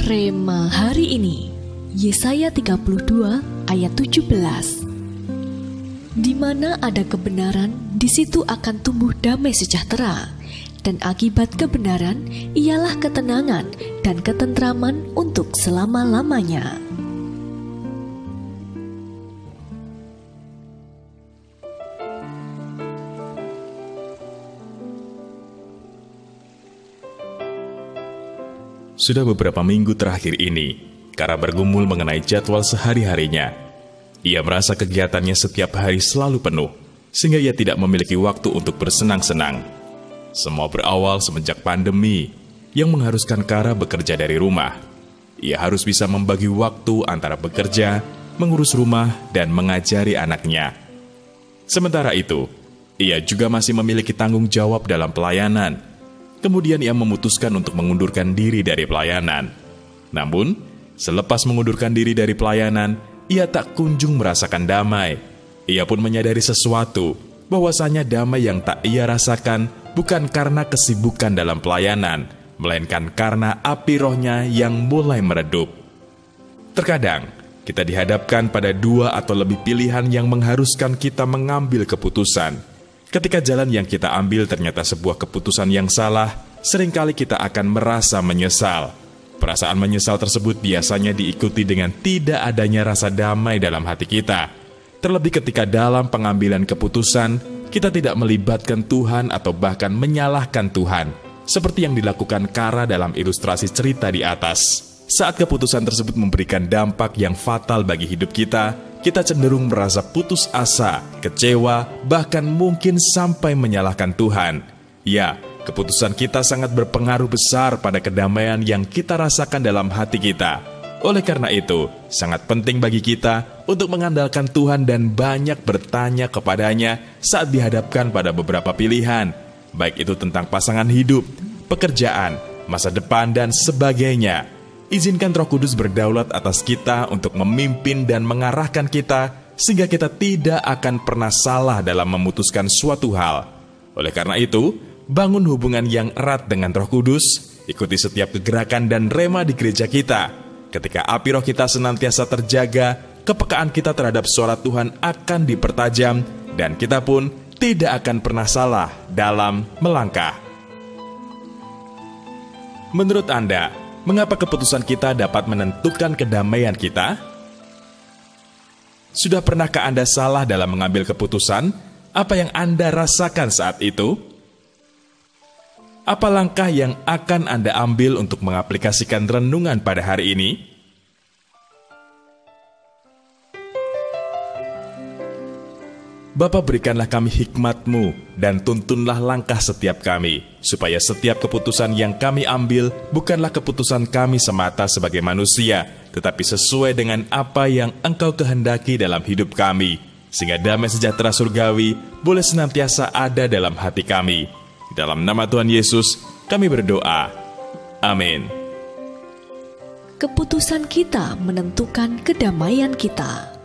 Rema hari ini, Yesaya 32 ayat 17. Di mana ada kebenaran, di situ akan tumbuh damai sejahtera, dan akibat kebenaran ialah ketenangan dan ketentraman untuk selama-lamanya. Sudah beberapa minggu terakhir ini, Kara bergumul mengenai jadwal sehari-harinya. Ia merasa kegiatannya setiap hari selalu penuh, sehingga ia tidak memiliki waktu untuk bersenang-senang. Semua berawal semenjak pandemi, yang mengharuskan Kara bekerja dari rumah. Ia harus bisa membagi waktu antara bekerja, mengurus rumah, dan mengajari anaknya. Sementara itu, ia juga masih memiliki tanggung jawab dalam pelayanan. Kemudian ia memutuskan untuk mengundurkan diri dari pelayanan. Namun, selepas mengundurkan diri dari pelayanan, ia tak kunjung merasakan damai. Ia pun menyadari sesuatu, bahwasanya damai yang tak ia rasakan bukan karena kesibukan dalam pelayanan, melainkan karena api rohnya yang mulai meredup. Terkadang, kita dihadapkan pada dua atau lebih pilihan yang mengharuskan kita mengambil keputusan. Ketika jalan yang kita ambil ternyata sebuah keputusan yang salah, seringkali kita akan merasa menyesal. Perasaan menyesal tersebut biasanya diikuti dengan tidak adanya rasa damai dalam hati kita. Terlebih ketika dalam pengambilan keputusan, kita tidak melibatkan Tuhan atau bahkan menyalahkan Tuhan, seperti yang dilakukan Kara dalam ilustrasi cerita di atas. Saat keputusan tersebut memberikan dampak yang fatal bagi hidup kita cenderung merasa putus asa, kecewa, bahkan mungkin sampai menyalahkan Tuhan. Ya, keputusan kita sangat berpengaruh besar pada kedamaian yang kita rasakan dalam hati kita. Oleh karena itu, sangat penting bagi kita untuk mengandalkan Tuhan dan banyak bertanya kepadanya saat dihadapkan pada beberapa pilihan, baik itu tentang pasangan hidup, pekerjaan, masa depan, dan sebagainya. Izinkan Roh Kudus berdaulat atas kita untuk memimpin dan mengarahkan kita, sehingga kita tidak akan pernah salah dalam memutuskan suatu hal. Oleh karena itu, bangun hubungan yang erat dengan Roh Kudus, ikuti setiap kegerakan dan rema di gereja kita. Ketika api roh kita senantiasa terjaga, kepekaan kita terhadap suara Tuhan akan dipertajam, dan kita pun tidak akan pernah salah dalam melangkah. Menurut Anda, mengapa keputusan kita dapat menentukan kedamaian kita? Sudah pernahkah Anda salah dalam mengambil keputusan? Apa yang Anda rasakan saat itu? Apa langkah yang akan Anda ambil untuk mengaplikasikan renungan pada hari ini? Bapa, berikanlah kami hikmat-Mu dan tuntunlah langkah setiap kami, supaya setiap keputusan yang kami ambil bukanlah keputusan kami semata sebagai manusia, tetapi sesuai dengan apa yang Engkau kehendaki dalam hidup kami, sehingga damai sejahtera surgawi boleh senantiasa ada dalam hati kami. Dalam nama Tuhan Yesus, kami berdoa. Amin. Keputusan kita menentukan kedamaian kita.